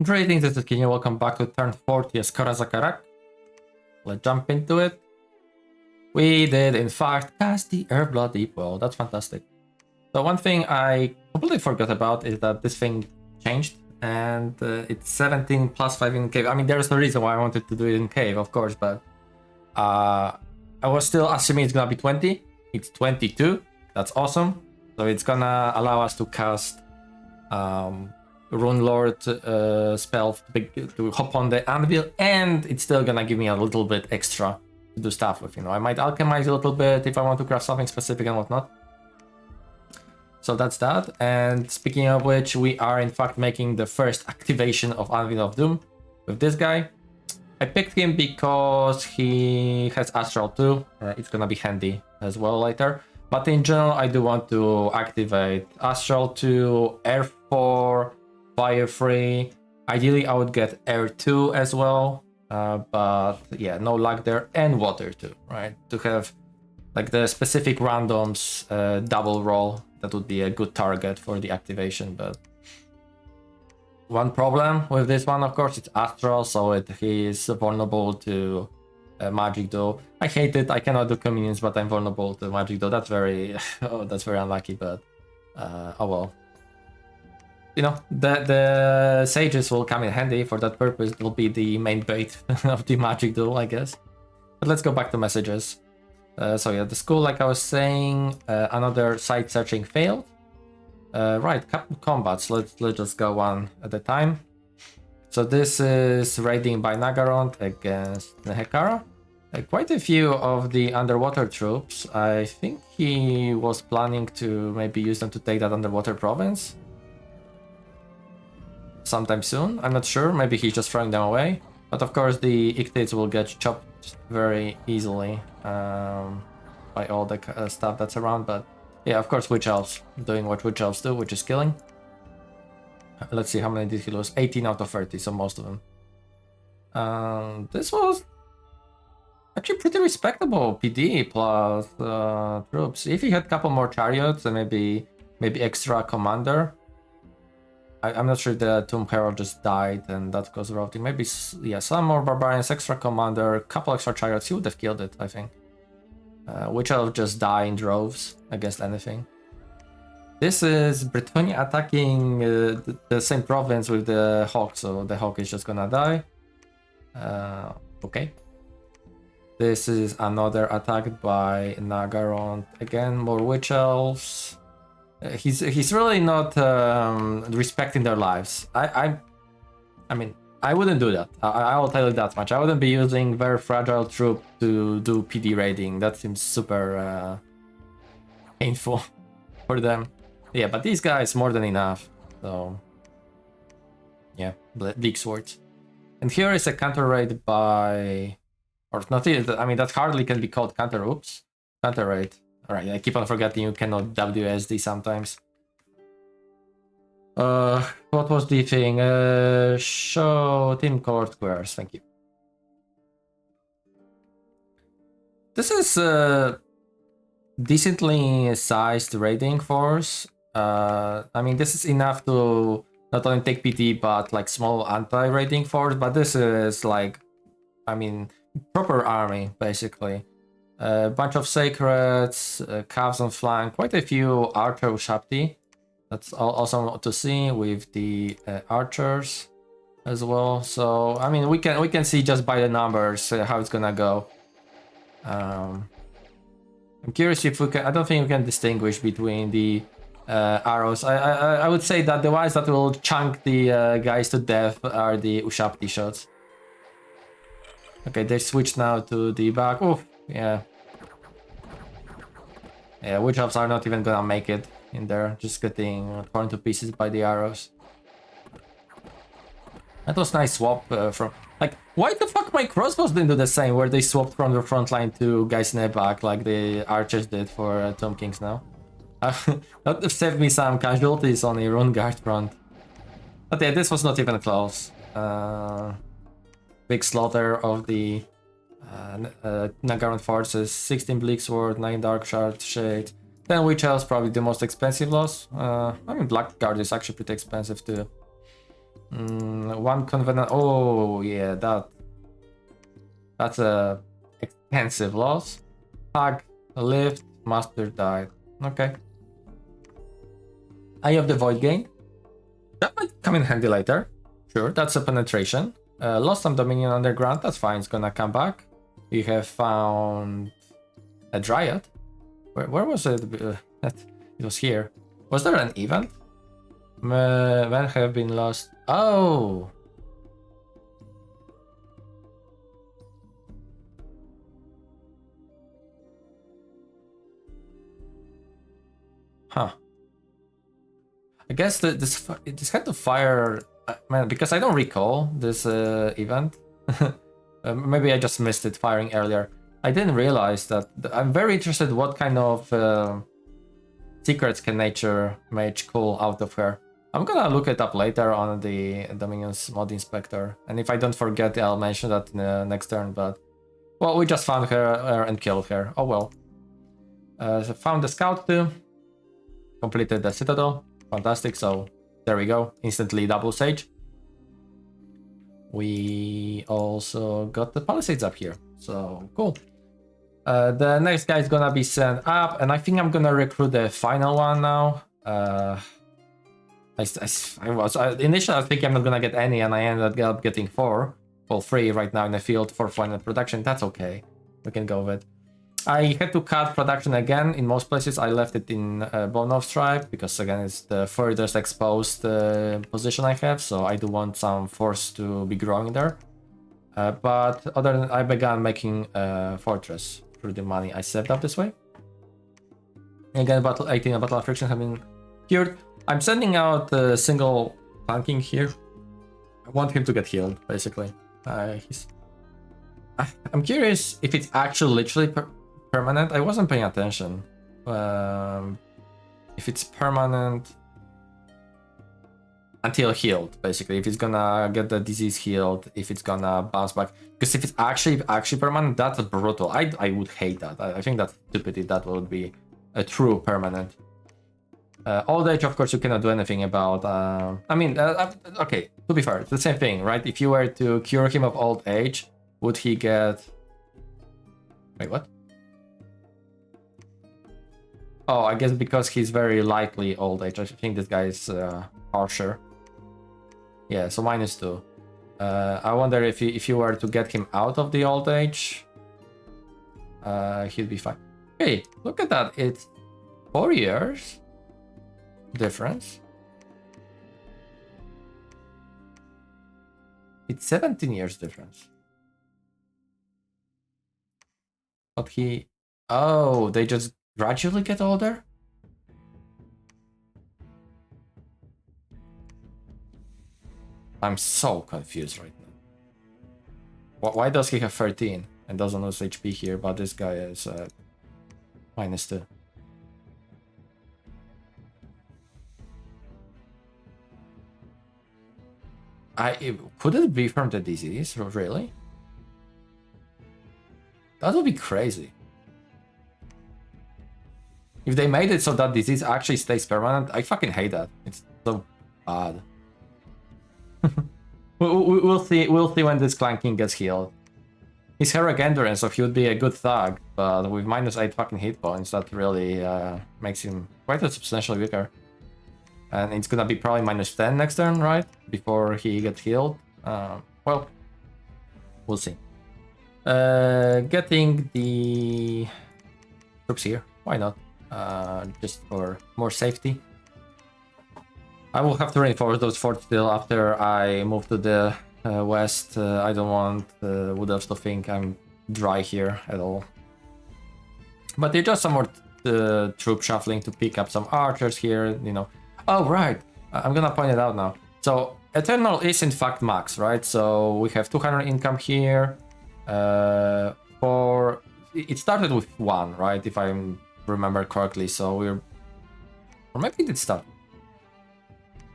Greetings, this is King. Welcome back to turn 40 as Karaz-a-Karak. Let's jump into it. We did, in fact, cast the Earthblood Deep Well. That's fantastic. So one thing I completely forgot about is that this thing changed, and it's 17 plus 5 in cave. I mean, there's no reason why I wanted to do it in cave, of course, but I was still assuming it's gonna be 20. It's 22. That's awesome. So it's gonna allow us to cast Rune Lord spell to hop on the anvil, and it's still gonna give me a little bit extra to do stuff with. You know, I might alchemize a little bit if I want to craft something specific and whatnot. So that's that. And speaking of which, we are in fact making the first activation of Anvil of Doom with this guy. I picked him because he has Astral too. It's gonna be handy as well later. But in general, I do want to activate Astral 2, Air 4, Fire 3. Ideally, I would get Air 2 as well. But yeah, no luck there. And Water 2, right? To have like the specific randoms double roll. That would be a good target for the activation. But one problem with this one, of course, it's Astral. So he is vulnerable to Magic Duel. I hate it. I cannot do communions, but I'm vulnerable to Magic Duel. That's very, that's very unlucky. But oh well. You know, the sages will come in handy for that purpose. It will be the main bait of the Magic Duel, I guess. But let's go back to messages. So yeah, the school, like I was saying, another site searching failed. Right, combats. Let's just go one at a time. So this is raiding by Naggarond against Nehekhara. Quite a few of the underwater troops. I think he was planning to maybe use them to take that underwater province sometime soon. I'm not sure. Maybe he's just throwing them away. But of course, the Ictids will get chopped very easily by all the stuff that's around. But yeah, of course, Witch Elves doing what Witch Elves do, which is killing. Let's see, how many did he lose? 18 out of 30, so most of them. This was actually pretty respectable PD plus troops. If he had a couple more chariots and maybe extra commander. I'm not sure the Tomb Herald just died and that caused routing. Maybe, yeah, some more barbarians, extra commander, couple extra chariots, he would have killed it, I think. Which will just die in droves against anything. This is Bretonnia attacking the same province with the Hawk, so the Hawk is just gonna die. Okay. This is another attack by Naggarond. Again, more Witch Elves. He's really not respecting their lives. I mean, I wouldn't do that. I will tell you that much. I wouldn't be using very fragile troop to do PD raiding. That seems super painful for them. Yeah, but these guys more than enough. So yeah, Bleak Swords. And here is a counter raid by, or not. I mean, that hardly can be called counter. Oops, counter raid. Alright, I keep on forgetting you cannot WSD sometimes. What was the thing? Show team colored squares, thank you. This is a decently sized raiding force. I mean, this is enough to not only take PT, but like small anti-raiding force, but this is like, I mean, proper army, basically. A bunch of sacreds, calves on flank, quite a few archer Ushapti. That's awesome to see with the archers as well. So I mean, we can see just by the numbers how it's gonna go. I'm curious if we can. I don't think we can distinguish between the arrows. I would say that the ones that will chunk the guys to death are the Ushapti shots. Okay, they switch now to the back. Oh, yeah. Yeah, Witch Elves are not even gonna make it in there, just getting torn to pieces by the arrows. That was nice swap from, like, why the fuck my crossbows didn't do the same, where they swapped from the front line to guys in the back, like the archers did for Tomb Kings now. That would have saved me some casualties on the Rune Guard front. But yeah, this was not even close. Big slaughter of the Naggarond forces, 16 Bleak Sword, 9 Dark Shard Shade, 10 Witch Elves, probably the most expensive loss. I mean, Blackguard is actually pretty expensive too. One convenient. Oh yeah, that's a expensive loss. Hug, lift, master died. Okay. Eye of the Void gain. That might come in handy later. Sure, that's a penetration. Lost some Dominion underground. That's fine. It's gonna come back. We have found a Dryad. Where was it? It was here. Was there an event? When have been lost? Oh. Huh. I guess this kind of fire, man, because I don't recall this event. Maybe I just missed it firing earlier. I didn't realize that. I'm very interested what kind of secrets can nature mage call out of her. I'm gonna look it up later on the Dominion's mod inspector, and if I don't forget, I'll mention that in the next turn. But well, we just found her and killed her. Oh well. So found the scout too. Completed the citadel. Fantastic. So there we go. Instantly double sage. We also got the palisades up here. So cool. The next guy is gonna be sent up, and I think I'm gonna recruit the final one now. Initially I was thinking I'm not gonna get any, and I ended up getting 4. Well, 3 right now in the field for final production. That's okay. We can go with it. I had to cut production again. In most places I left it in Bone of Stripe because again it's the furthest exposed position I have, so I do want some force to be growing there. But other than I began making a fortress through the money I saved up this way. Again, battle 18 and battle affliction have been cured. I'm sending out a single planking here. I want him to get healed, basically. I'm curious if it's actually literally permanent. I wasn't paying attention. If it's permanent until healed, basically. If it's gonna get the disease healed, if it's gonna bounce back. Because if it's actually permanent, that's brutal. I would hate that. I think that's stupidity. That would be a true permanent. Old age, of course, you cannot do anything about. Okay, to be fair, it's the same thing, right? If you were to cure him of old age, would he get... Wait, what? Oh, I guess because he's very likely old age. I think this guy is harsher. Yeah, so -2. I wonder if you were to get him out of the old age, he'd be fine. Hey, look at that. It's 4 years difference. It's 17 years difference. But he... Oh, they just gradually get older? I'm so confused right now. Why does he have 13 and doesn't lose HP here, but this guy is -2? Could it be from the disease, really? That would be crazy. If they made it so that disease actually stays permanent, I fucking hate that. It's so bad. We'll see when this clanking gets healed. He's heroic endurance, so he would be a good thug, but with -8 fucking hit points, that really makes him quite a substantially weaker. And it's gonna be probably -10 next turn, right? Before he gets healed. Well, we'll see. Getting the troops here. Why not? Just for more safety. I will have to reinforce those forts still after I move to the west. I don't want Wood Elves to think I'm dry here at all. But there's just some more troop shuffling to pick up some archers here, you know. Oh, right. I'm gonna point it out now. So Eternal is in fact max, right? So we have 200 income here. It started with 1, right? If I remember correctly. So or maybe it did start.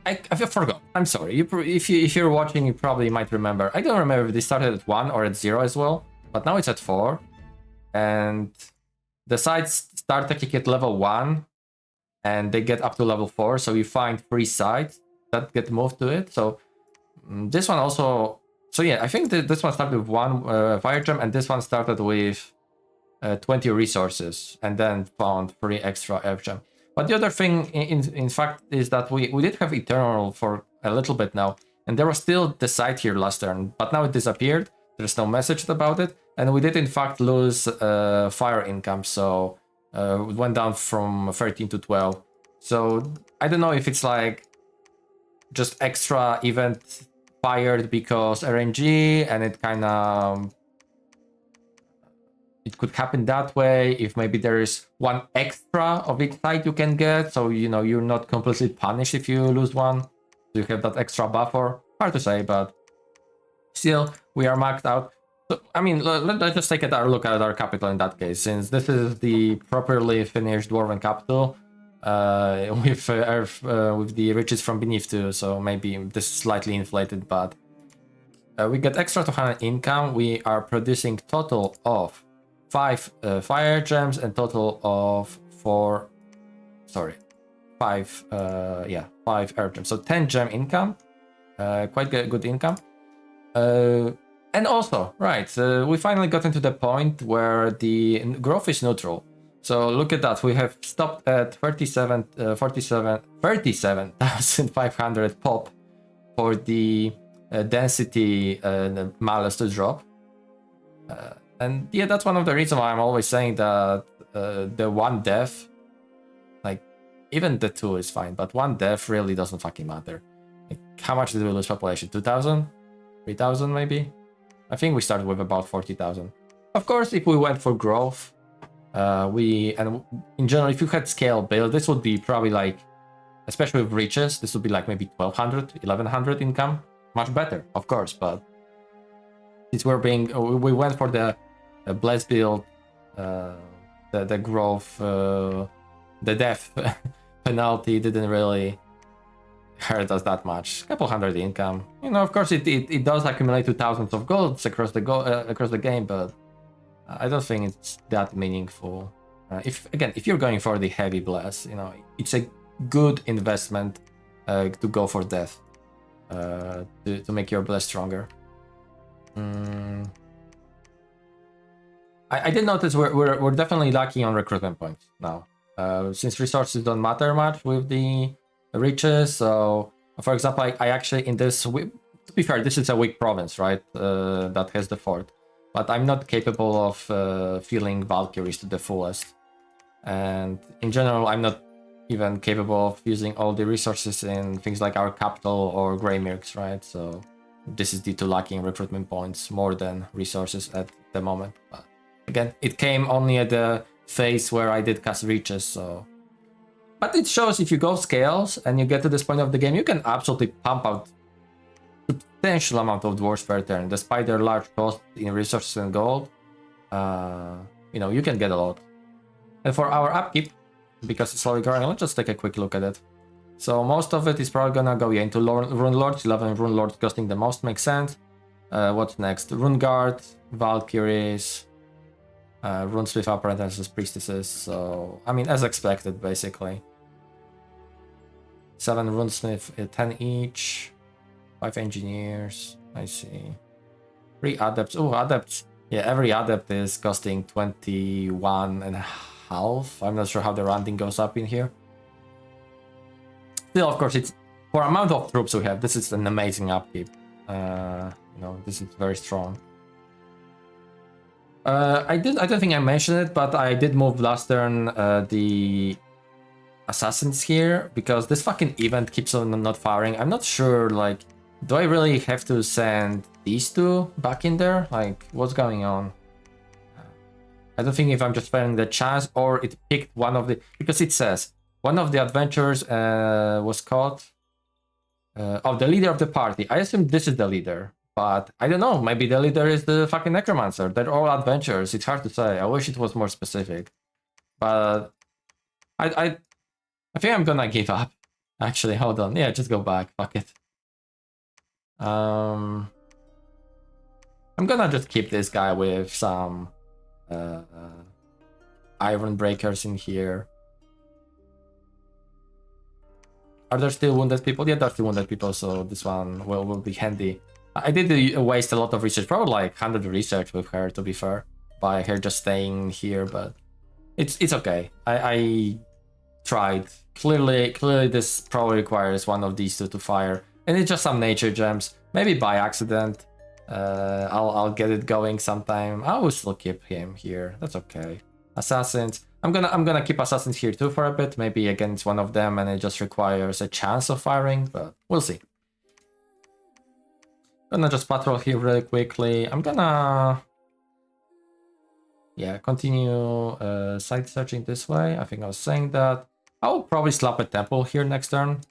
I forgot. I'm sorry. If you're watching, you probably might remember. I don't remember if they started at 1 or at 0 as well. But now it's at 4. And the sites start taking at level 1. And they get up to level 4. So you find 3 sites that get moved to it. So This one also. So yeah, I think that this one started with 1 fire gem, and this one started with 20 resources, and then found 3 extra earth gem. But the other thing, in fact, is that we did have Eternal for a little bit now, and there was still the site here last turn, but now it disappeared. There's no message about it, and we did in fact lose fire income, so it went down from 13 to 12. So I don't know if it's like just extra event fired because RNG, and it kind of it could happen that way. If maybe there is 1 extra of each side you can get, so you know you're not completely punished if you lose one. So you have that extra buffer. Hard to say, but still we are maxed out. So I mean, let's just take a look at our capital in that case, since this is the properly finished dwarven capital. With the riches from beneath too, so maybe this is slightly inflated, but we get extra 200 income. We are producing total of 5 fire gems and total of 5 earth gems, so 10 gem income. Quite good income. And also, right, we finally got into the point where the growth is neutral. So look at that, we have stopped at 37,500 pop for the density malus to drop. And yeah, that's one of the reasons why I'm always saying that the 1 death, like even the 2 is fine, but 1 death really doesn't fucking matter. Like, how much did we lose population? 2,000? 3,000 maybe? I think we started with about 40,000. Of course, if we went for growth, and in general, if you had scale build, this would be probably like, especially with riches, this would be like maybe 1,200, 1,100 income. Much better, of course, but since we went for the blessed build, the growth, the death penalty didn't really hurt us that much. A couple hundred income, you know. Of course, it does accumulate to thousands of golds across the game, but I don't think it's that meaningful. If you're going for the heavy bless, you know, it's a good investment to go for death, to make your bless stronger. I did notice we're definitely lacking on recruitment points now, since resources don't matter much with the riches. So, for example, I actually in this, to be fair, this is a weak province, right? That has the fort, but I'm not capable of filling Valkyries to the fullest, and in general, I'm not even capable of using all the resources in things like our capital or Greymirks, right? So this is due to lacking recruitment points more than resources at the moment. But again, it came only at the phase where I did cast riches, so. But it shows if you go scales and you get to this point of the game, you can absolutely pump out substantial amount of dwarves per turn, despite their large cost in resources and gold. You know, you can get a lot. And for our upkeep, because it's slowly growing, let's just take a quick look at it. So most of it is probably gonna go into Rune Lords. 11 Rune Lords costing the most makes sense. What's next? Rune Guard, Valkyries, Runesmith Apprentices, Priestesses. So, I mean, as expected, basically. 7 Runesmith, 10 each. 5 Engineers, I see. 3 Adepts. Oh, Adepts. Yeah, every Adept is costing 21.5. I'm not sure how the rounding goes up in here. Still, of course, it's for amount of troops we have. This is an amazing upkeep. You know, this is very strong. I don't think I mentioned it, but I did move last turn the assassins here because this fucking event keeps on not firing. I'm not sure, like, do I really have to send these 2 back in there? Like, what's going on? I don't think if I'm just failing the chance or it picked one of the, because it says one of the adventurers was caught. The leader of the party. I assume this is the leader. But I don't know, maybe the leader is the fucking necromancer. They're all adventurers. It's hard to say. I wish it was more specific. But I think I'm gonna give up. Actually, hold on. Yeah, just go back. Fuck it. I'm gonna just keep this guy with some iron breakers in here. Are there still wounded people? Yeah, there's still wounded people, so this one will be handy. I did waste a lot of research, probably like 100 research with her, to be fair, by her just staying here, but it's okay. I tried. Clearly this probably requires one of these two to fire, and it's just some nature gems, maybe by accident. I'll get it going sometime. I will still keep him here. That's okay. Assassins. I'm gonna keep assassins here too for a bit. Maybe against one of them, and it just requires a chance of firing, but we'll see. Gonna just patrol here really quickly. I'm gonna continue site searching this way. I think I was saying that. I will probably slap a temple here next turn.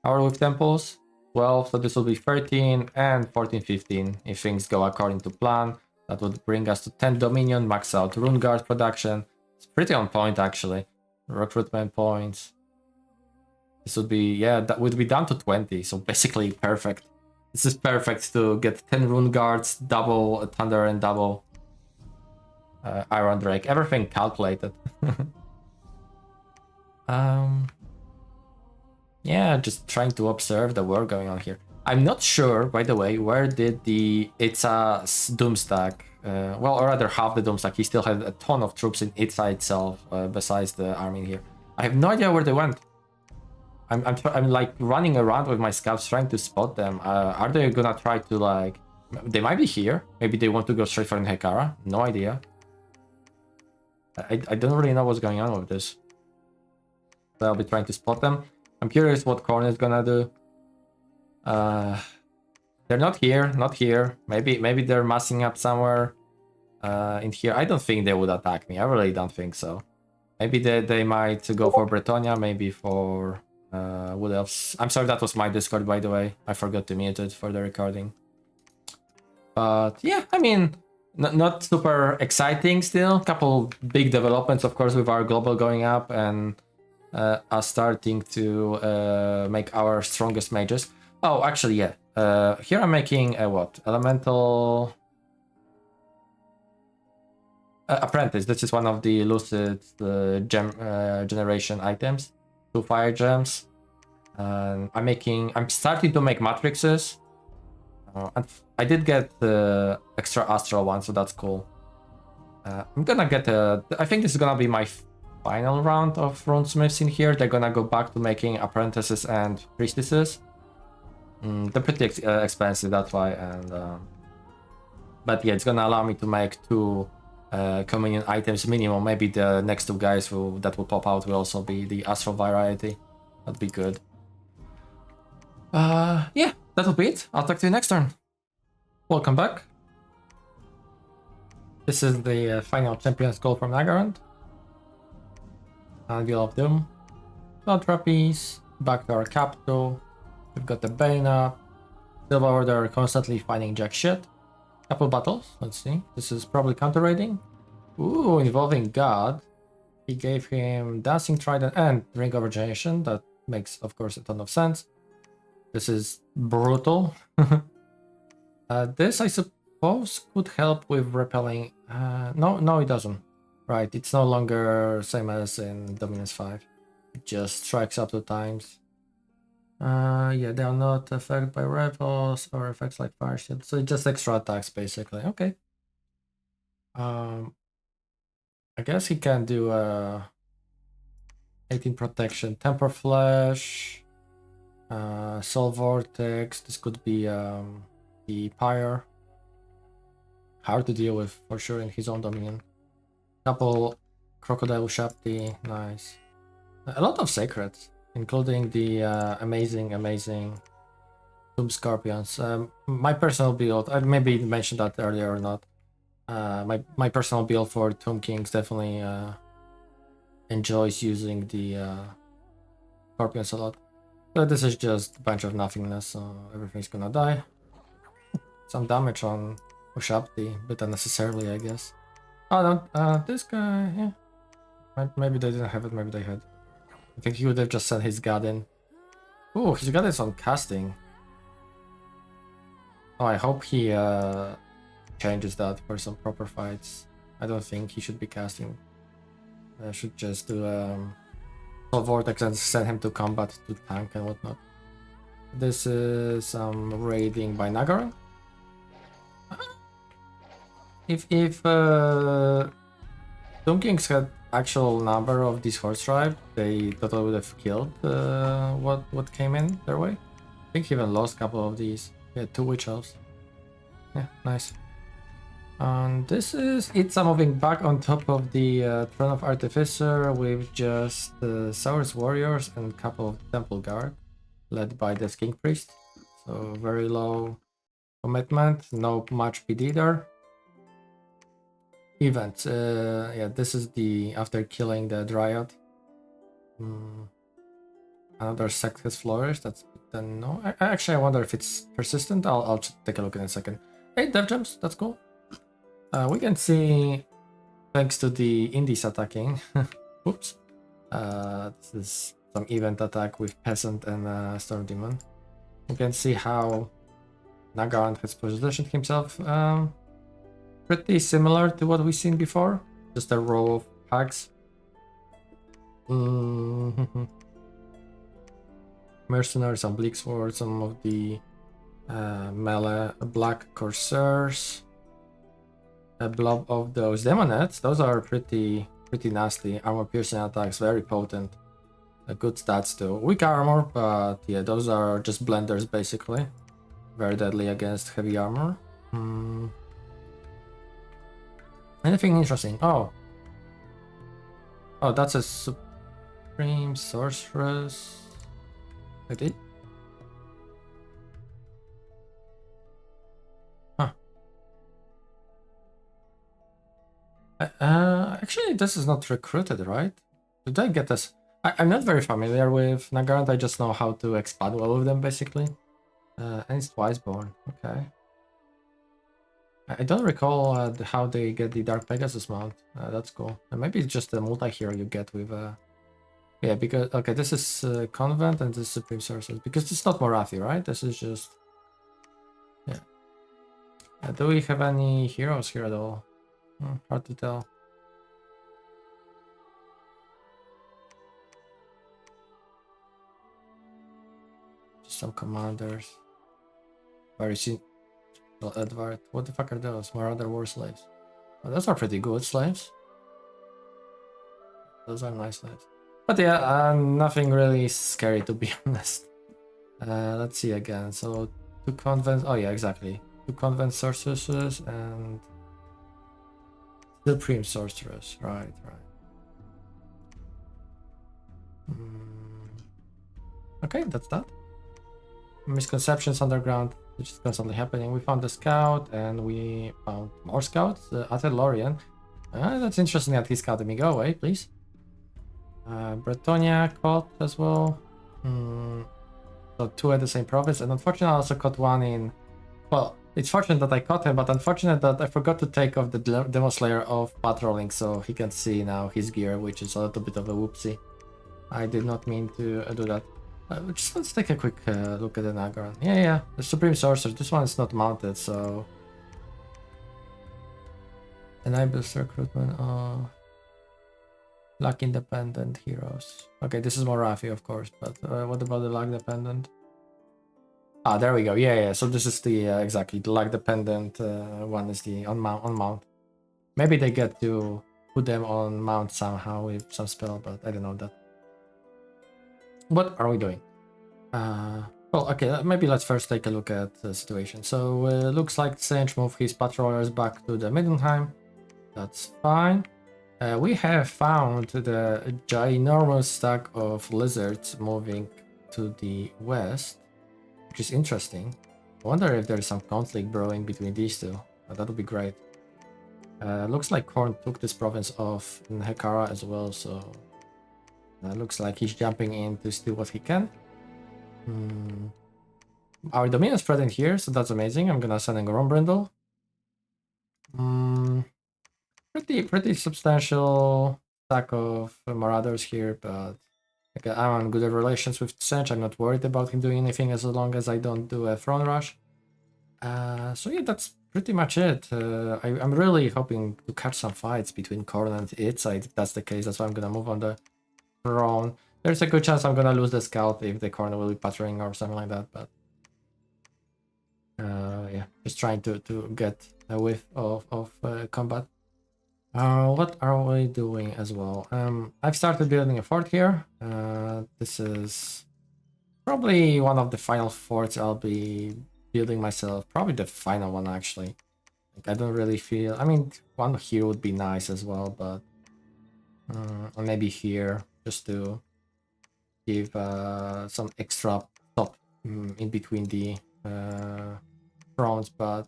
Hour with temples. 12, so this will be 13 and 14, 15 if things go according to plan. That would bring us to 10 Dominion, max out Rune Guard production. It's pretty on point actually. Recruitment points. This would be, yeah, that would be down to 20, so basically perfect. This is perfect to get 10 Rune Guards, double Thunder and double Iron Drake. Everything calculated. Yeah, just trying to observe the war going on here. I'm not sure, by the way, where did the Itza Doomstack, well, or rather half the Doomstack, he still had a ton of troops in Itza itself, besides the army here. I have no idea where they went. I'm like running around with my scouts trying to spot them. Are they gonna try to like... They might be here. Maybe they want to go straight for Nehekhara. No idea. I don't really know what's going on with this. But I'll be trying to spot them. I'm curious what Khorne is gonna do. They're not here, not here. Maybe they're massing up somewhere in here. I don't think they would attack me. I really don't think so. Maybe they might go for Bretonnia, maybe for what else? I'm sorry, that was my Discord, by the way. I forgot to mute it for the recording. But yeah, I mean, not super exciting still. Couple big developments, of course, with our global going up and us starting to make our strongest mages. Oh, actually, yeah. Here I'm making a what? Elemental apprentice. This is one of the lucid gem generation items. 2 fire gems. I'm starting to make matrices. And I did get the extra astral one, so that's cool. I'm gonna get I think this is gonna be my final round of runesmiths in here. They're gonna go back to making apprentices and priestesses. They're pretty expensive, that's why. And but yeah, it's gonna allow me to make 2 communion items minimum. Maybe the next 2 guys that will pop out will also be the astral variety. That'd be good. Yeah, that'll be it. I'll talk to you next turn. Welcome back. This is the final champion's goal from Naggarond. Anvil of Doom. Blood Trapeze. Back to our capital. We've got the Ballin up. Silver Order constantly finding jack shit. Couple battles. Let's see. This is probably counter raiding. Ooh, involving God. He gave him Dancing Trident and Ring of Regeneration. That makes, of course, a ton of sense. This is brutal. This, I suppose, could help with repelling. No, it doesn't. Right, it's no longer same as in Dominus 5. It just strikes up 2 times. Yeah, they are not affected by rifles or effects like fire shield. So it's just extra attacks, basically. Okay. I guess he can do 18 protection, temper flash, soul vortex. This could be the pyre. Hard to deal with for sure in his own dominion. Couple crocodile shapti, nice. A lot of sacreds, including the amazing Tomb Scorpions. My personal build, I maybe mentioned that earlier or not. My personal build for Tomb Kings definitely enjoys using the Scorpions a lot. But this is just a bunch of nothingness, so everything's gonna die. Some damage on Ushapti, but unnecessarily, I guess. Oh no, this guy, yeah. Maybe they didn't have it, maybe they had. I think he would have just sent his god in. Ooh, his god is on casting. Oh, I hope he changes that for some proper fights. I don't think he should be casting. I should just do Vortex and send him to combat to tank and whatnot. This is some raiding by Naggarond. If Tomb Kings had actual number of these horse tribe, they totally would have killed what came in their way. I think he even lost a couple of these. Yeah, 2 witch elves. Yeah, nice. And this is Itza moving back on top of the Throne of Artificer with just Saurus warriors and a couple of Temple Guard, led by the King Priest. So very low commitment, no much PD there. Events. Yeah, this is the after killing the Dryad. Another sect has flourished. That's then no. Actually, I wonder if it's persistent. I'll just take a look in a second. 8 dev gems. That's cool. We can see, thanks to the Indies attacking. Oops. This is some event attack with Peasant and Storm Demon. You can see how Naggarond has positioned himself. Pretty similar to what we've seen before. Just a row of hags. Mercenaries on Bleak Sword, some of the melee Black Corsairs. A blob of those Demonettes. Those are pretty nasty. Armor piercing attacks, very potent. Good stats too. Weak armor, but yeah, those are just blenders basically. Very deadly against heavy armor. Anything interesting? Oh, that's a Supreme Sorceress. I did. Huh. Actually, this is not recruited, right? Did I get this? I'm not very familiar with Naggarond. I just know how to expand well with them, basically. And it's Twiceborn. Okay. I don't recall how they get the Dark Pegasus mount. That's cool. And maybe it's just a multi-hero you get with... Yeah, because... Okay, this is Convent and this is Supreme Sorceress. Because it's not Morathi, right? This is just... Yeah. Do we have any heroes here at all? Hard to tell. Just some commanders. Where is he? Well, Edward. What the fuck are those? Marauder War Slaves. Oh, those are pretty good slaves. Those are nice slaves. But yeah, nothing really scary to be honest. Let's see again. So 2 convents. Oh yeah, exactly. 2 convent sorceresses and Supreme Sorceress. Right. Okay, that's that. Misconceptions underground, which is constantly happening. We found a scout and we found more scouts. Athel Loren. That's interesting that he scouted me. Go away, please. Bretonnia caught as well. So 2 at the same province, and unfortunately I also caught 1 in... Well, it's fortunate that I caught him, but unfortunate that I forgot to take off the Demo Slayer of patrolling, so he can see now his gear, which is a little bit of a whoopsie. I did not mean to do that. Just let's take a quick look at the Naggarond. Yeah, the Supreme Sorcerer. This one is not mounted, so... Enables recruitment of... Luck independent heroes. Okay, this is Morathi, of course, but what about the luck dependent? Ah, there we go. Yeah. So this is the exactly the luck dependent one is the on mount. Maybe they get to put them on mount somehow with some spell, but I don't know that. What are we doing? Well, okay, maybe let's first take a look at the situation. So looks like Tzeentch moved his patrollers back to the Middenheim. That's fine. We have found the ginormous stack of lizards moving to the west, which is interesting. I wonder if there's some conflict brewing between these two. That would be great. Looks like Khorne took this province of Nehekhara as well, so looks like he's jumping in to steal what he can. Our domain is spreading here, so that's amazing. I'm gonna send in Grombrindle. Pretty substantial stack of Marauders here, but okay, I'm on good relations with Tzeentch. I'm not worried about him doing anything as long as I don't do a throne rush. So yeah, that's pretty much it. I'm really hoping to catch some fights between Khorne and Itza. If that's the case, that's why I'm gonna move on the throne. There's a good chance I'm gonna lose the scout if the Khorne will be patrolling or something like that, but yeah, just trying to get a whiff of combat. What are we doing as well? I've started building a fort here. This is probably one of the final forts I'll be building myself. Probably the final one, actually. Like, I don't really feel... I mean, one here would be nice as well, but... or maybe here, just to give some extra top in between the thrones. But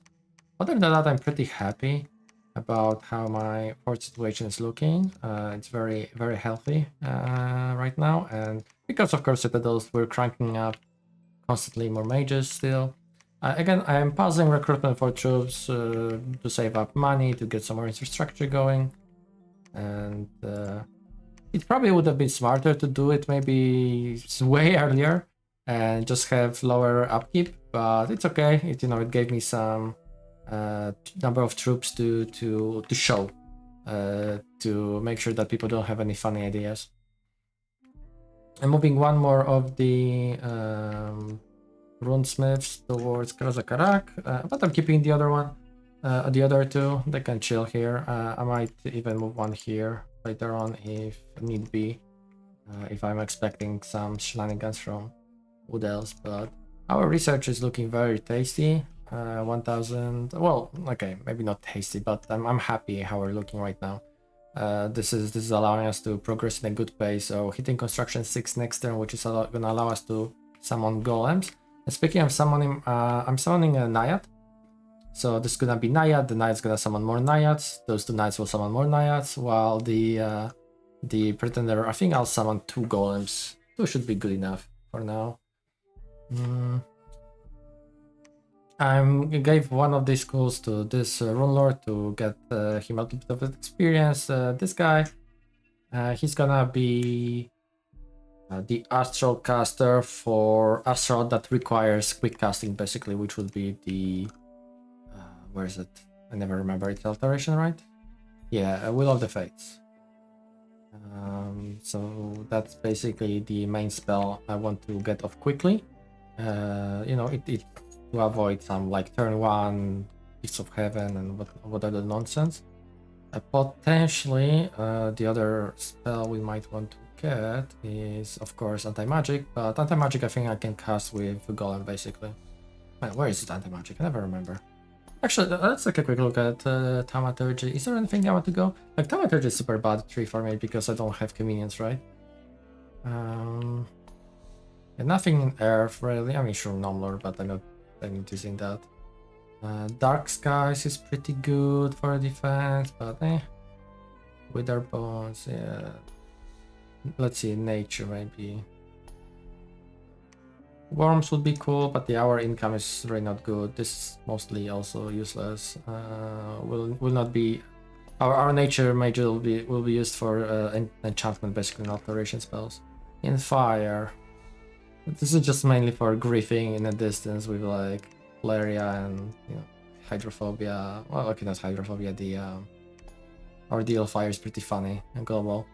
other than that, I'm pretty happy about how my fort situation is looking. It's very, very healthy right now, and because of course citadels, we're cranking up constantly more mages still. Again, I am pausing recruitment for troops to save up money, to get some more infrastructure going, and it probably would have been smarter to do it maybe way earlier and just have lower upkeep, but it's okay. It, you know, it gave me some number of troops to show, to make sure that people don't have any funny ideas. I'm moving one more of the runesmiths towards Karaz-a-Karak, but I'm keeping the other one, the other two. They can chill here. I might even move one here later on if need be, if I'm expecting some shenanigans from wood elves. But our research is looking very tasty. 1000, well, okay, maybe not tasty, but I'm happy how we're looking right now. This is allowing us to progress in a good pace. So hitting construction 6 next turn, which is gonna allow us to summon golems. And speaking of summoning, I'm summoning a Naiad. So this is gonna be Naiad. The Naiad's gonna summon more Naiads. Those two Naiads will summon more Naiads, while the Pretender, I think I'll summon 2 golems. 2 should be good enough for now. I gave one of these schools to this Rune Lord to get him a little bit of experience. This guy, he's gonna be the Astral caster for Astral that requires quick casting, basically, which would be the... where is it? I never remember its alteration, right? Yeah, Will of the Fates. So that's basically the main spell I want to get off quickly. You know, it to avoid some like turn 1 Gifts of Heaven and what other nonsense. Potentially, the other spell we might want to get is, of course, Anti-Magic, but Anti-Magic I think I can cast with Golem, basically. Man, where is it, Anti-Magic? I never remember. Actually, let's take a quick look at Thaumaturgy. Is there anything I want to go? Like, Thaumaturgy is super bad tree for me because I don't have convenience, right? Yeah, nothing in Earth, really. I mean, sure, Nomlor, but I'm not using that. Dark Skies is pretty good for defense, but Wither Bones, yeah. Let's see, Nature maybe. Worms would be cool, but our income is really not good. This is mostly also useless. Will not be... Our nature major will be used for enchantment, basically, not alteration spells. In Fire. This is just mainly for griefing in a distance with like Malaria and, you know, Hydrophobia. Well, okay, not Hydrophobia. The Ordeal Fire is pretty funny and global.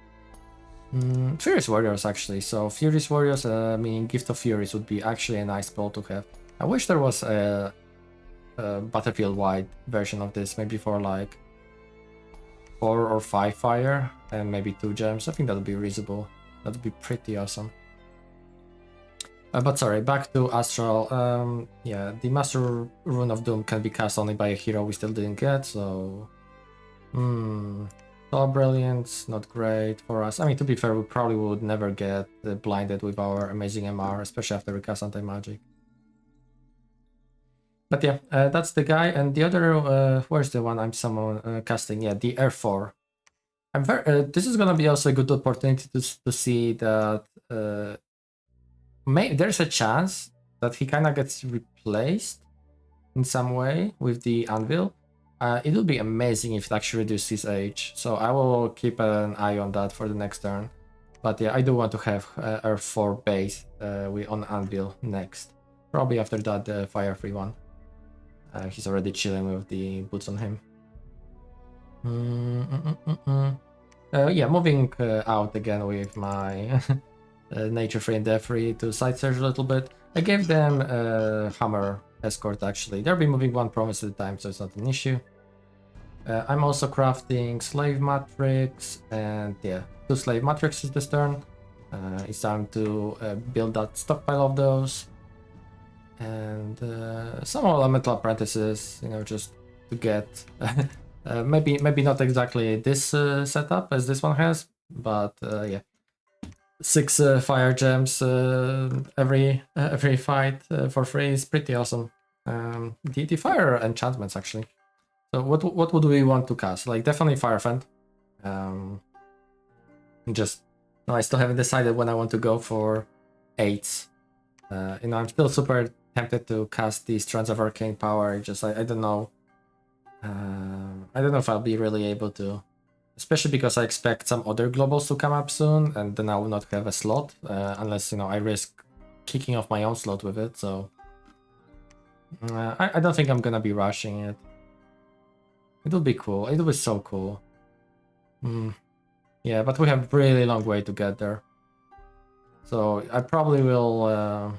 Furious Warriors, actually. So Furious Warriors, meaning Gift of Furies, would be actually a nice spell to have. I wish there was a battlefield-wide version of this, maybe for like 4 or 5 fire and maybe 2 gems. I think that would be reasonable. That would be pretty awesome. But sorry, back to Astral. Yeah, the Master Rune of Doom can be cast only by a hero we still didn't get, so... Soul Brilliance, not great for us. I mean, to be fair, we probably would never get blinded with our amazing MR, especially after we cast Anti-Magic. But yeah, that's the guy, and the other... where's the one I'm casting? Yeah, the Air 4. I'm very... this is gonna be also a good opportunity to see that... there's a chance that he kind of gets replaced in some way with the Anvil. It will be amazing if it actually reduces his age, so I will keep an eye on that for the next turn. But yeah, I do want to have R4 base on Anvil next. Probably after that, the Fire Free one. He's already chilling with the boots on him. Yeah, moving out again with my nature free and death free to side search a little bit. I gave them hammer escort actually. They'll be moving one province at a time, so it's not an issue. I'm also crafting slave matrix, and yeah, 2 slave matrices this turn. It's time to build that stockpile of those, and some elemental apprentices, you know, just to get maybe not exactly this setup as this one has, but yeah, 6 fire gems every fight for free is pretty awesome. The fire enchantments actually. So what would we want to cast? Like definitely Firefend. Just no, I still haven't decided when I want to go for 8s. You know, I'm still super tempted to cast these Strands of Arcane Power. Just I don't know. I don't know if I'll be really able to, especially because I expect some other globals to come up soon, and then I will not have a slot unless, you know, I risk kicking off my own slot with it. So I don't think I'm gonna be rushing it. It'll be cool. It'll be so cool. Yeah, but we have really long way to get there. So I probably will.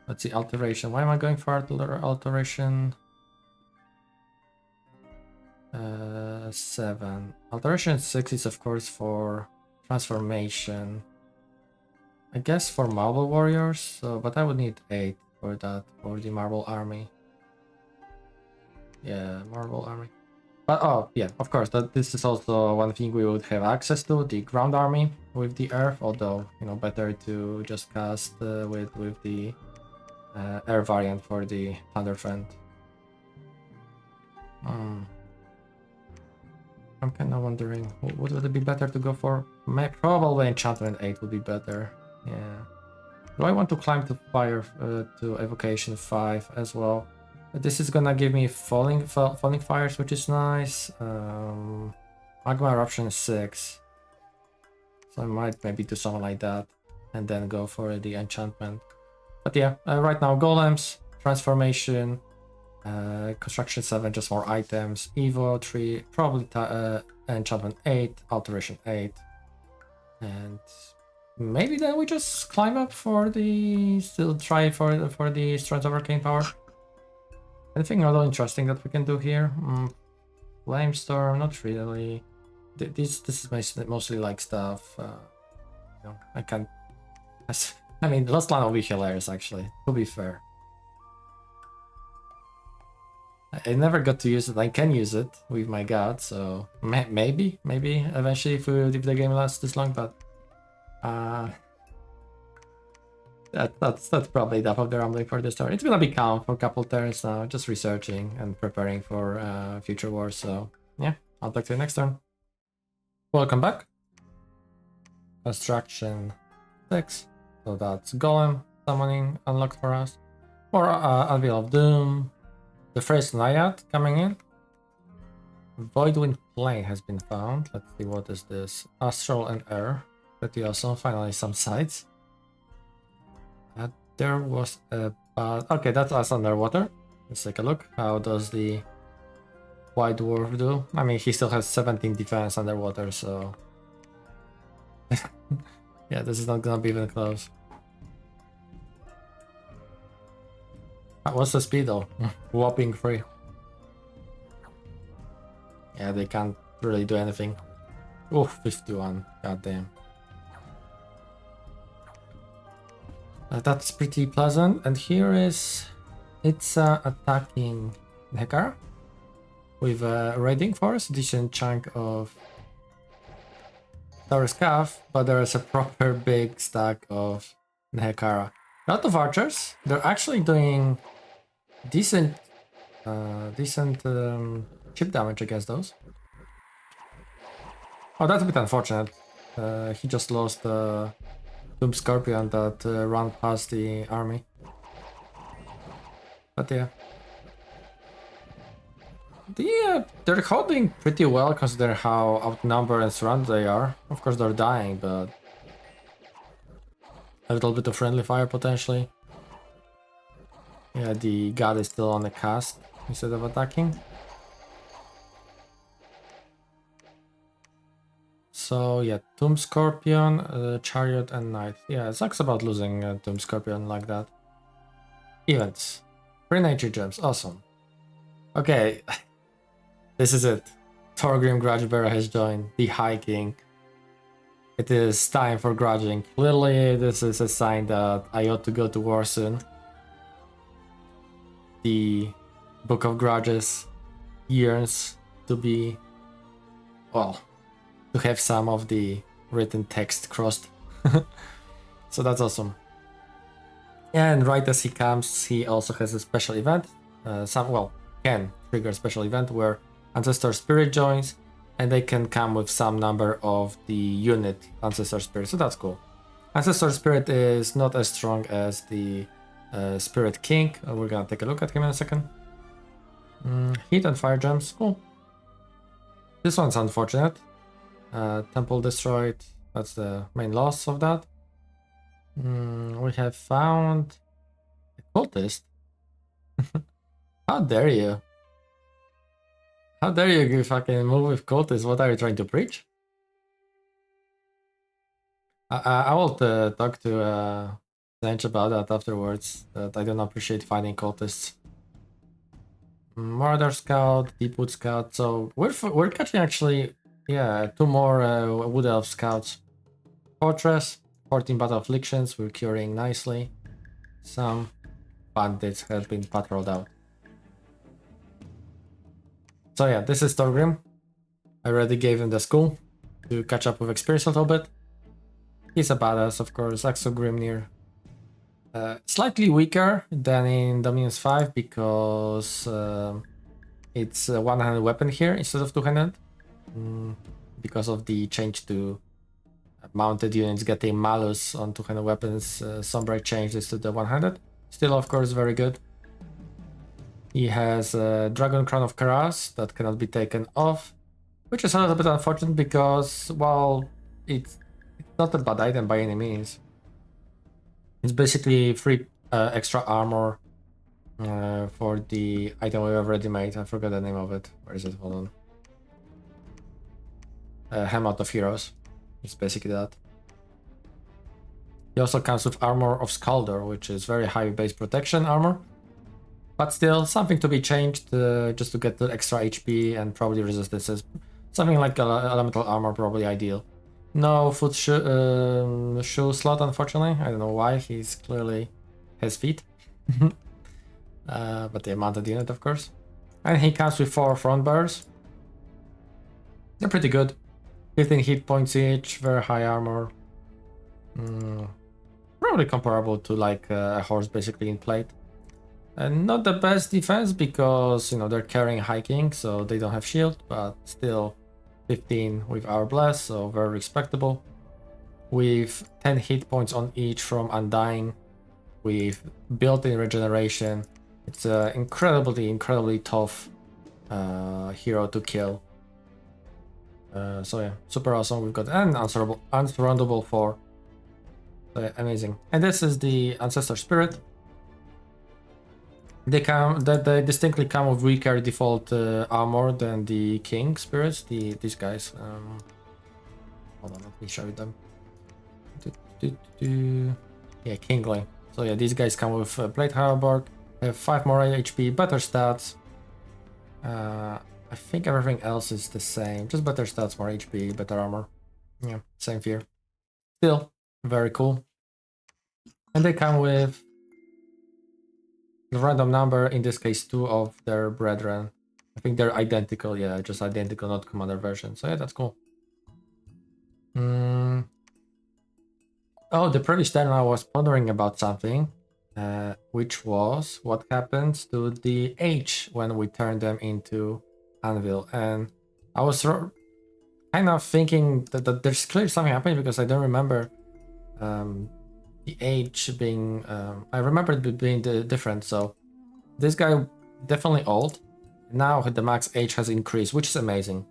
Let's see, alteration. Why am I going for alteration? 7. Alteration 6 is of course for transformation. I guess for Marble Warriors. So, but I would need 8 for that for the Marble Army. Yeah, Marble Army. But oh yeah, of course, that this is also one thing we would have access to, the ground army with the earth, although, you know, better to just cast with the air variant for the Thunderfend. I'm kind of wondering, what would it be better to go for? Probably Enchantment 8 would be better. Yeah. Do I want to climb to fire to Evocation 5 as well? This is gonna give me falling fires, which is nice. Magma Eruption 6. So I might maybe do something like that and then go for the enchantment. But yeah, right now golems, transformation, construction 7, just more items, Evo 3, probably enchantment 8, alteration 8, and maybe then we just climb up for the try for the Strands of Arcane Power. Anything other interesting that we can do here? Flamestorm, not really. This is mostly like stuff. You know, I can't. I mean, Lost Land will be hilarious actually. To be fair, I never got to use it. I can use it with my god, so maybe eventually if the game lasts this long. But that's probably enough of the rambling for this turn. It's gonna be calm for a couple turns now, just researching and preparing for future wars. So yeah, I'll talk to you next turn. Welcome back. Construction 6. So that's Golem summoning unlocked for us. More Anvil of Doom. The first Naiad coming in. Voidwind Plane has been found. Let's see, what is this? Astral and Air. Pretty awesome. Finally some sights. There was a okay, that's us underwater. Let's take a look. How does the White Dwarf do? I mean, he still has 17 defense underwater, so yeah, this is not gonna be even close. What's the speed though? Whopping 3. Yeah, they can't really do anything. Oh, 51. God damn. That's pretty pleasant. And here is Itza attacking Nehekhara with a raiding force, decent chunk of Tower Scaff, but there is a proper big stack of Nehekhara. A lot of archers. They're actually doing decent chip damage against those. Oh, that's a bit unfortunate. He just lost Doom Scorpion that ran past the army. But yeah. They're holding pretty well considering how outnumbered and surrounded they are. Of course they're dying, but a little bit of friendly fire potentially. Yeah, the god is still on the cast instead of attacking. So yeah, Tomb Scorpion, Chariot, and Knight. Yeah, it sucks about losing Tomb Scorpion like that. Events. 3 nature gems, awesome. Okay, this is it. Thorgrim Grudgebearer has joined the High King. It is time for grudging. Clearly, this is a sign that I ought to go to war soon. The Book of Grudges yearns to be, well, to have some of the written text crossed. So that's awesome. And right as he comes, he also has a special event. Can trigger a special event where Ancestor Spirit joins, and they can come with some number of the unit Ancestor Spirit, so that's cool. Ancestor Spirit is not as strong as the Spirit King. We're gonna take a look at him in a second. Heat and Fire Gems, cool. This one's unfortunate. Temple destroyed, that's the main loss of that. We have found a cultist. How dare you? How dare you fucking move with cultists? What are you trying to preach? I will talk to Tzeentch about that afterwards, that I don't appreciate finding cultists. Marauder Scout, Deepwood Scout, so we're catching actually, yeah, 2 more Wood Elf Scouts. Fortress, 14 Battle Afflictions, we're curing nicely. Some bandits have been patrolled out. So yeah, this is Thorgrim. I already gave him the school to catch up with experience a little bit. He's a badass, of course. Exogrimnir. Slightly weaker than in Dominion's 5 because it's a one-handed weapon here instead of two-handed. Because of the change to mounted units getting malus on two-handed weapons, Sombre changed this to the one-handed. Still, of course, very good. He has a Dragon Crown of Karaz that cannot be taken off, which is a little bit unfortunate because, well, it's not a bad item by any means. It's basically free extra armor for the item we already made. I forgot the name of it. Where is it? Hold on. Helmet of Heroes. It's basically that. He also comes with Armor of Scaldor, which is very high base protection armor. But still, something to be changed just to get the extra HP and probably resistances. Something like elemental armor, probably ideal. No foot shoe slot, unfortunately. I don't know why. He's clearly has feet. But the mounted unit, of course. And he comes with 4 front bars. They're pretty good. 15 hit points each, very high armor. Probably comparable to like a horse basically in plate. And not the best defense because, you know, they're carrying hiking, so they don't have shield, but still 15 with our blast, so very respectable. With 10 hit points on each from Undying, with built-in regeneration. It's an incredibly tough hero to kill. So yeah, super awesome. We've got an unsurroundable 4. So yeah, amazing. And this is the Ancestor Spirit. They distinctly come with weaker default armor than the King Spirits. These guys. Hold on, let me show you them. Yeah, Kingly. So yeah, these guys come with Blade Halberd, have 5 more HP, better stats. I think everything else is the same, just better stats, more HP, better armor. Yeah, same fear. Still, very cool. And they come with the random number, in this case 2 of their brethren. I think they're identical, yeah, just identical, not commander version. So yeah, that's cool. Oh, the previous time I was pondering about something, which was what happens to the H when we turn them into Anvil. And I was kind of thinking that there's clearly something happening because I don't remember the H being, I remember it being different. So this guy definitely old. Now the max H has increased, which is amazing.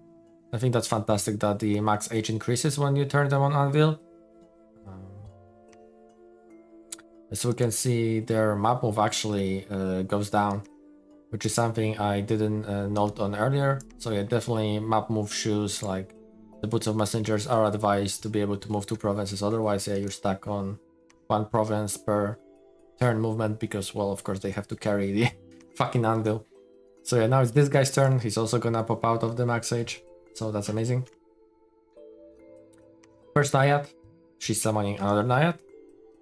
I think that's fantastic that the max H increases when you turn them on Anvil. As we can see, their map move actually goes down, which is something I didn't note on earlier. So yeah, definitely map move shoes like the Boots of Messengers are advised to be able to move 2 provinces, otherwise, yeah, you're stuck on 1 province per turn movement, because, well, of course, they have to carry the fucking anvil. So yeah, now it's this guy's turn. He's also gonna pop out of the max age, so that's amazing. First Naiad, she's summoning another Naiad,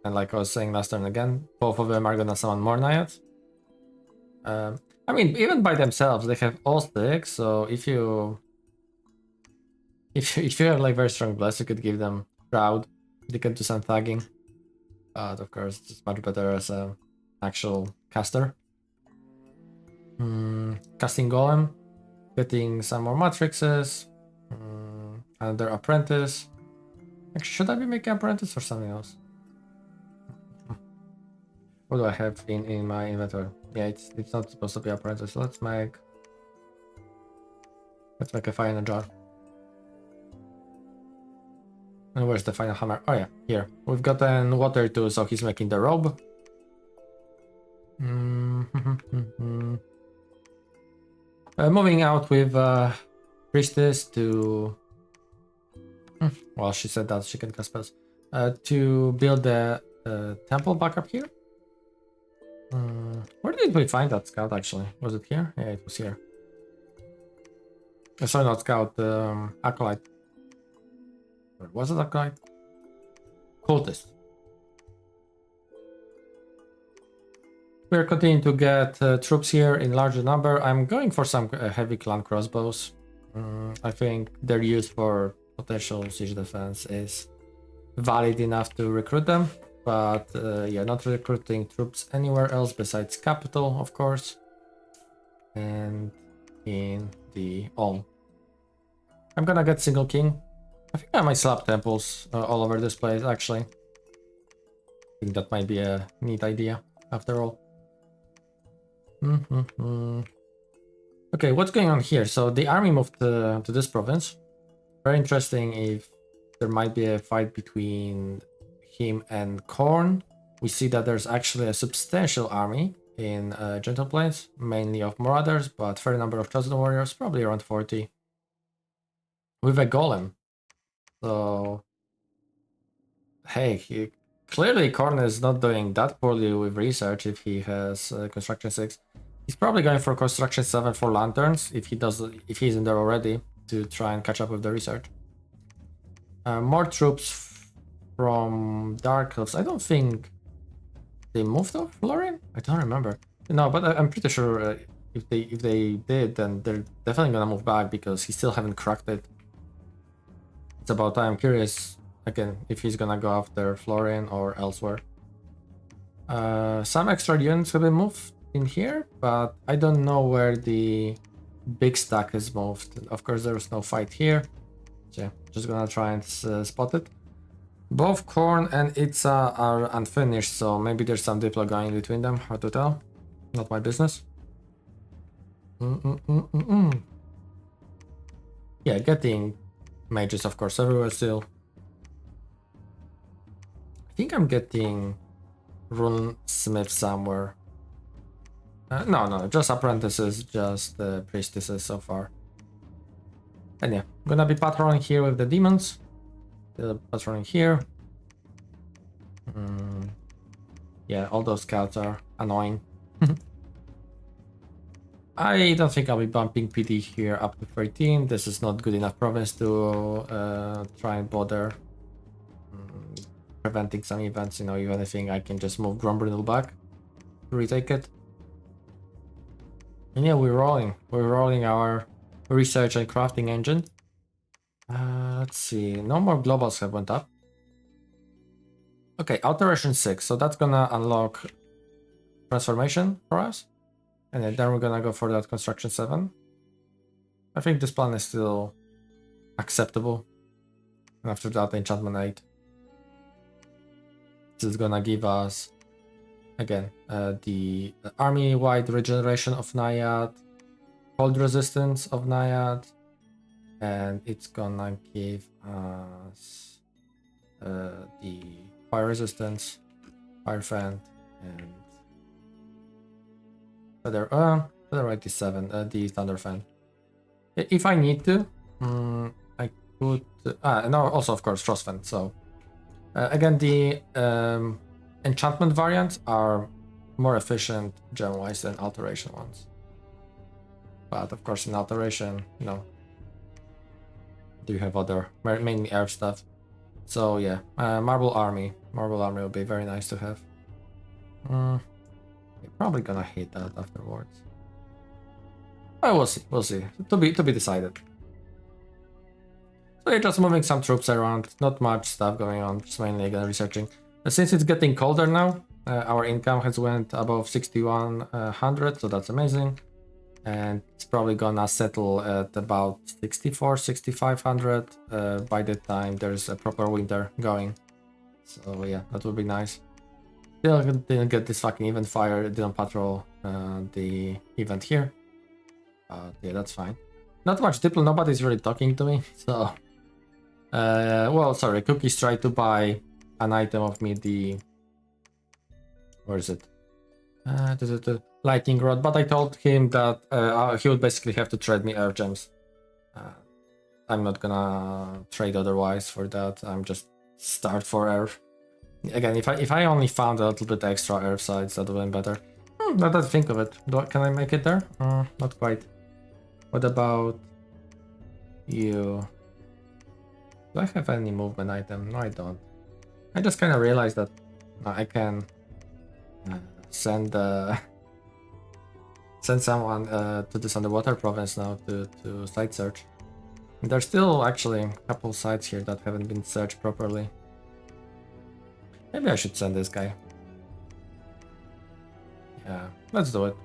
and like I was saying last turn again, both of them are gonna summon more Naiads. I mean, even by themselves, they have all 6, so if you have like very strong bless, you could give them Shroud, they can do some tagging. But of course, it's much better as an actual caster. Casting Golem, getting some more matrices, another apprentice. Actually, should I be making apprentice or something else? What do I have in my inventory? Yeah, it's not supposed to be apprentice. Let's make a final jar. And where's the final hammer? Oh yeah, here. We've got an water too, so he's making the robe. Moving out with priestess to... well, she said that she can cast spells. To build the temple back up here. Where did we find that scout actually? Was it here? Yeah, it was here. Sorry, not scout, acolyte. Or was it acolyte? Cultist. We're continuing to get troops here in larger number. I'm going for some heavy clan crossbows. I think their use for potential siege defense is valid enough to recruit them. But yeah, not recruiting troops anywhere else besides capital, of course. And in the Ulm. I'm gonna get single king. I think I might slap temples all over this place, actually. I think that might be a neat idea, after all. Okay, what's going on here? So the army moved to this province. Very interesting if there might be a fight between him and Khorne. We see that there's actually a substantial army in Gentle Plains, mainly of Marauders, but fair number of chosen warriors, probably around 40. With a golem. So, hey, clearly Khorne is not doing that poorly with research if he has construction 6. He's probably going for construction 7 for lanterns if he's in there already to try and catch up with the research. More troops from Dark Elves. I don't think they moved off Loren? I don't remember. No, but I'm pretty sure if they did, then they're definitely gonna move back because he still haven't cracked it. It's about time. I'm curious again if he's gonna go after Florian or elsewhere. Some extra units have been moved in here, but I don't know where the big stack is moved. Of course, there was no fight here. So yeah, just gonna try and spot it. Both Khorne and Itza are unfinished, so maybe there's some diplo going between them. Hard to tell. Not my business. Yeah, getting mages, of course, everywhere still. I think I'm getting rune smith somewhere. No, just apprentices, just priestesses so far. And yeah, I'm gonna be patrolling here with the demons. Patrolling here. Yeah, all those scouts are annoying. I don't think I'll be bumping PD here up to 13. This is not good enough province to try and bother preventing some events. You know, if anything, I can just move Grombrindle back to retake it. And yeah, we're rolling. We're rolling our research and crafting engine. Let's see. No more globals have went up. Okay, alteration 6. So that's gonna unlock transformation for us. And then we're gonna go for that construction 7. I think this plan is still acceptable. And after that, enchantment 8. This is gonna give us, again, the army-wide regeneration of Naiad, cold resistance of Naiad, and it's gonna give us the fire resistance, fire fan, and Feather right is 7, the Thunder Fan. If I need to, I put... and also, of course, Frostfen. So, again, the enchantment variants are more efficient gem-wise than alteration ones. But, of course, in alteration, you know, do you have other, mainly air stuff. So, yeah, Marble Army. Marble Army will be very nice to have. You're probably gonna hate that afterwards. Oh, we'll see. We'll see. To be decided. So you're just moving some troops around. Not much stuff going on. Just mainly again researching. Since it's getting colder now, our income has went above 6100, so that's amazing. And it's probably gonna settle at about 6500 by the time there's a proper winter going. So yeah, that would be nice. Still didn't get this fucking event fire, didn't patrol the event here. Yeah, that's fine. Not much diplo, nobody's really talking to me, so... well, sorry, Cookies tried to buy an item of me, the... Where is it? The lightning rod, but I told him that he would basically have to trade me air gems. I'm not gonna trade otherwise for that, I'm just start for air. Again, if I only found a little bit extra air sides, that would have been better. Now that I think of it, can I make it there? Not quite. What about you? Do I have any movement item? No, I don't. I just kind of realized that I can send someone to this underwater province now to site search. And there's still actually a couple sites here that haven't been searched properly. Maybe I should send this guy. Yeah, let's do it.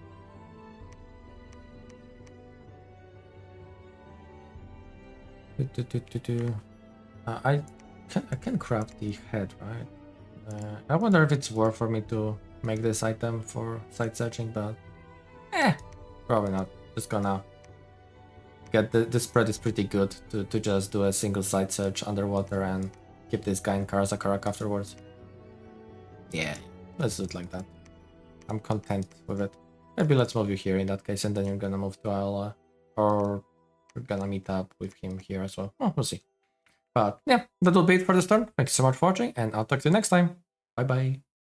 I can craft the head, right? I wonder if it's worth for me to make this item for site searching, but probably not. Just gonna get the spread is pretty good to just do a single site search underwater and keep this guy in Karaz-a-Karak afterwards. Yeah, let's do it like that. I'm content with it. Maybe let's move you here in that case, and then you're gonna move to Isla, or we're gonna meet up with him here as well. Oh, we'll see. But yeah, that'll be it for this turn. Thank you so much for watching, and I'll talk to you next time. Bye bye.